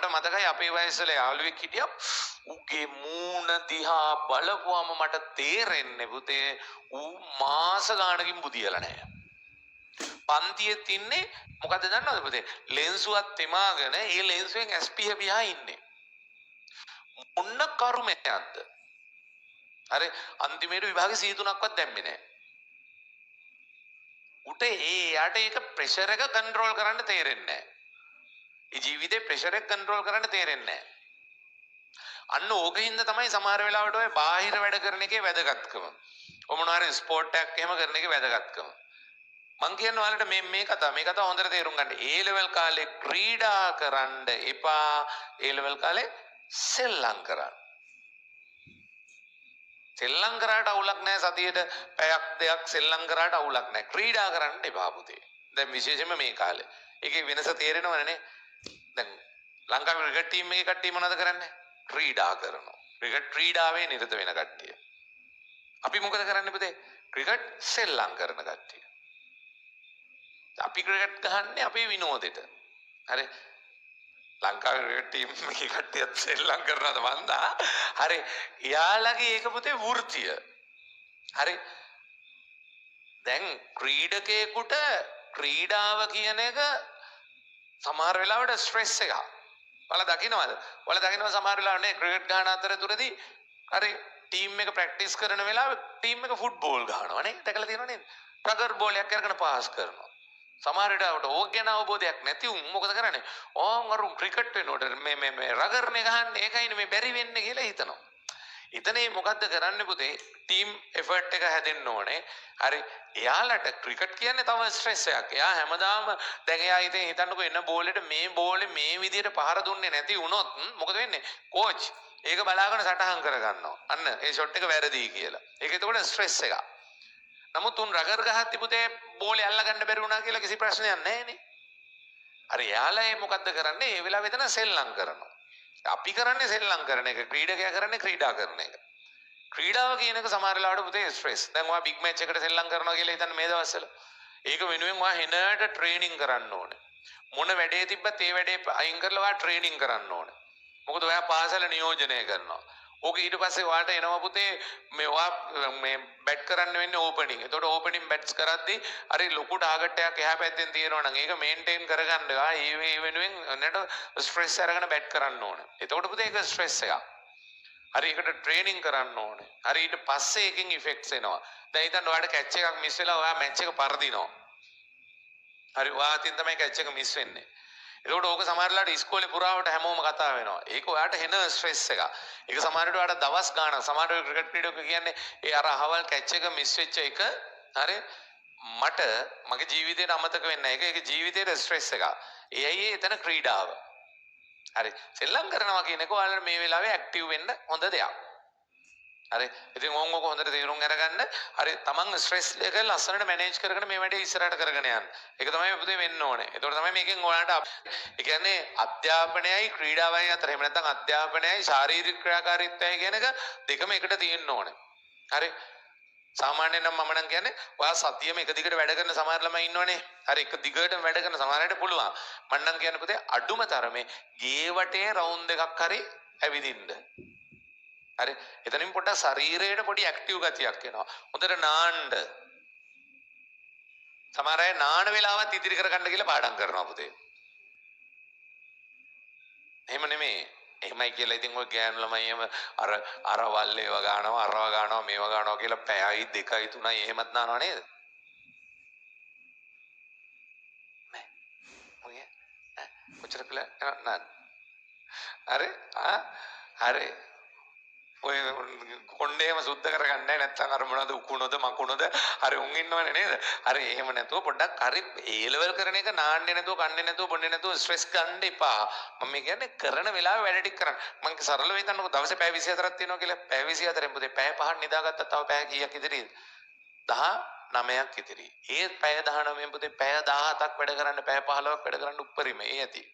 මට මතකයි අපේ වයසල යාළුවෙක් හිටියා. උගේ මූණ දිහා බලපුවම මට තේරෙන්නේ පුතේ ඌ මාස ගානකින් බුදියලා නැහැ. පන්තියේ තින්නේ මොකද දන්නවද පුතේ? ලෙන්සුවක් තෙමාගෙන ඒ ලෙන්සුවෙන් ඇස්පිහ පියා ඉන්නේ. මොන්න කර්මයක්ද? අර අන්තිමේට විභාගේ 103ක්වත් දැම්මේ නැහැ. උට යාට ඒක ප්‍රෙෂර් එක කන්ට්‍රෝල් කරන්න තේරෙන්නේ නැහැ. ඒ ජීවිතේ ප්‍රෙෂර් එක කන්ට්‍රෝල් කරන්න තේරෙන්නේ නැහැ. අන්න ඕකින්ද තමයි සමහර වෙලාවට ඔය බාහිර වැඩ කරන එකේ වැදගත්කම. ඔය මොනවා හරි ස්පෝර්ට් එකක් එහෙම කරන එකේ වැදගත්කම. මං කියන්නේ ඔයාලට මේ කතාව හොඳට තේරුම් ගන්න. ඒ ලෙවල් කාලේ ක්‍රීඩා කරන්න එපා. ඒ ලෙවල් කාලේ සෙල්ලම් කරන්න. සෙල්ලම් කරාට අවුලක් නැහැ. සතියේට පැයක් දෙකක් සෙල්ලම් කරාට අවුලක් නැහැ. ක්‍රීඩා කරන්න එපා පුතේ. දැන් විශේෂයෙන්ම මේ කාලේ. ඒකේ වෙනස තේරෙනවනේ නේ. දැන් ලංකාවේ ක්‍රිකට් ටීම් එකේ කට්ටිය මොනවද කරන්නේ? ක්‍රීඩා කරනවා. ක්‍රිකට් ක්‍රීඩාවේ නිරත වෙන කට්ටිය. අපි මොකද කරන්නේ පුතේ? ක්‍රිකට් සෙල්ලම් කරන කට්ටිය. අපි ක්‍රිකට් ගහන්නේ අපේ විනෝදෙට. හරි. ලංකාවේ ක්‍රිකට් ටීම් එකේ කට්ටියත් සෙල්ලම් කරනවද මන්දා? හරි. එයාලගේ ඒක පුතේ වෘත්තිය. හරි. දැන් ක්‍රීඩකයෙකුට ක්‍රීඩාව කියන එක සමහර වෙලාවට ස්ට්‍රෙස් එකක්. ඔයාලා දකින්නවද? ඔයාලා දකින්නව සමහර වෙලාවට නේ ක්‍රිකට් ගහන අතරතුරදී හරි ටීම් එක ප්‍රැක්ටිස් කරන වෙලාවේ ටීම් එක ෆුට්බෝල් ගහනවා නේ. දැකලා තියෙනව නේද? ටගර් බෝලයක් අරගෙන පාස් කරනවා. සමහර වෙලාවට ඕක ගැන අවබෝධයක් නැති උන් මොකද කරන්නේ? ඕන් අර ක්‍රිකට් වෙනකොට මේ රගර්නේ ගහන්නේ ඒකයිනේ මේ බැරි වෙන්නේ කියලා හිතනවා. ඉතනේ මොකද්ද කරන්නේ පුතේ? ටීම් එෆර්ට් එක හැදෙන්න ඕනේ. හරි. එයාලට ක්‍රිකට් කියන්නේ තව ස්ට්‍රෙස් එකක්. එයා හැමදාම දැන් එයා ඉතින් හිතන්නකෝ එන බෝලෙට මේ බෝලේ මේ විදිහට පහර දුන්නේ නැති වුණොත් මොකද වෙන්නේ? කෝච් ඒක බලාගෙන සටහන් කරගන්නවා. අන්න ඒ ෂොට් එක වැරදි කියලා. ඒක එතකොට ස්ට්‍රෙස් එකක්. නමුත් උන් රගර් ගහද්දි පුතේ බෝලේ අල්ලගන්න බැරි වුණා කියලා කිසි ප්‍රශ්නයක් නැහැ නේ. අර එයාලා මොකද්ද කරන්නේ? ඒ වෙලාවෙ එතන සෙල්ලම් කරනවා. අපි කරන්නේ සෙල්ලම් කරන එක. ක්‍රීඩකයා කරන්නේ ක්‍රීඩා කරන එක. ක්‍රීඩාව කියන එක සමහර වෙලාවට පුතේ ස්ට්‍රෙස්. දැන් ඔයා බිග් මැච් එකකට සෙල්ලම් කරනවා කියලා හිතන්න මේ දවස්වල. ඒක වෙනුවෙන් ඔයා හෙනට ට්‍රේනින් කරන්න ඕනේ. මොන වැඩේ තිබ්බත් ඒ වැඩේ අයින් කරලා ඔයා ට්‍රේනින් කරන්න ඕනේ. මොකද ඔයා පාසල නියෝජනය කරනවා. ඕක ඊට පස්සේ ඔයාට එනවා පුතේ මේ බැට් කරන්න වෙන්නේ ඕපනින්. එතකොට ඕපනින් බැට්ස් කරද්දී හරි ලොකු ටාගට් එකක් එහා පැත්තෙන් තියෙනවා නම් ඒක මේන්ටේන් කරගන්න ඒ වෙනුවෙන් නේද ස්ට්‍රෙස් අරගෙන බැට් කරන්න ඕනේ. එතකොට පුතේ ඒක ස්ට්‍රෙස් එකක්. හරි ඒකට ට්‍රේනින් කරන්න ඕනේ. හරි ඊට පස්සේ එකකින් ඉෆෙක්ට්ස් එනවා. දැන් හිතන්න ඔයාලට කැච් එකක් මිස් වෙලා ඔයා මැච් එක පරදිනවා. හරි ඔයා අතින් තමයි කැච් එක මිස් වෙන්නේ. ඒකට ඕක සමහරලාට ඉස්කෝලේ පුරාවට හැමෝම කතා වෙනවා. ඒක ඔයාට හෙන ස්ට්‍රෙස් එකක්. ඒක සමහරවිට ඔයාට දවස් ගාණක් සමහර ක්‍රිකට් ක්‍රීඩකයෝ කියන්නේ ඒ අර අහවල් කැච් එක මිස් වෙච්ච එක හරි මට මගේ ජීවිතේට අමතක වෙන්නේ නැහැ. ඒක ජීවිතේට ස්ට්‍රෙස් එකක්. ඒ අය එතන ක්‍රීඩාව. හරි සෙල්ලම් කරනවා කියන එක ඔයාලට මේ වෙලාවේ ඇක්ටිව් වෙන්න හොඳ දෙයක්. හරි ඉතින් ඕක හොඳට තේරුම් අරගන්න. හරි තමන් ස්ට්‍රෙස් එක ලස්සනට මැනේජ් කරගෙන මේ වැඩේ ඉස්සරහට කරගෙන යන්න. ඒක තමයි පුතේ වෙන්න ඕනේ. ඒතකොට තමයි මේකෙන් ඔයාලට ඒ කියන්නේ අධ්‍යාපනයයි ක්‍රීඩාවයි අතර එහෙම නැත්නම් අධ්‍යාපනයයි ශාරීරික ක්‍රියාකාරීත්වයයි කියන එක දෙකම එකට තියෙන්න ඕනේ. හරි සාමාන්‍යයෙන් නම් මම නම් කියන්නේ ඔයා සතියෙම එක දිගට වැඩ කරන සමහර ළමයි ඉන්නවනේ. හරි එක දිගටම වැඩ කරන සමහරකට පුළුවන්. මම නම් කියන්නේ පුතේ අඩුම තරමේ ගේ වටේ රවුන්ඩ් එකක් හරි ඇවිදින්න. හරි එතනින් පොඩ්ඩක් ශරීරයට පොඩි ඇක්ටිව් ගතියක් එනවා. හොඳට නාන්න. සමහර අය නාන වෙලාවත් ඉදිරි කරගන්න කියලා පාඩම් කරනවා පුතේ. එහෙම නෙමෙයි. එහෙමයි කියලා ඉතින් ඔය ගෑනු ළමයි එහෙම අර වල්ලේව ගන්නවා අරව ගන්නවා මේව ගන්නවා කියලා පැයයි දෙකයි තුනයි එහෙමත් නානවා නේද? නෑ. ඔය කොච්චර කළා නෑ. හරි ඔය කොණ්ඩේම සුද්ධ කරගන්න නැත්නම් අර මොනවද උකුණොද මකුණොද හරි උන් ඉන්නවනේ නේද? හරි එහෙම නැතුව පොඩ්ඩක් හරි ඒ ලෙවල් කරන එක නාන්නේ නැතුව කන්නේ නැතුව බොන්නේ නැතුව ස්ට්‍රෙස් ගන්න එපා. මම කියන්නේ කරන වෙලාවෙ වැඩ ටික කරන්න. මම සරලව හිතන්නකෝ දවසේ පැය 24ක් තියෙනවා කියලා. පැය 24න් පුතේ පැය 5ක් නිදාගත්තා තව පැය කීයක් ඉතිරිද? 19ක් ඉතිරි. ඒ පැය 19න් පුතේ පැය 17ක් වැඩ කරන්න පැය 15ක් වැඩ කරන්න උප්පරිම ඒ ඇති.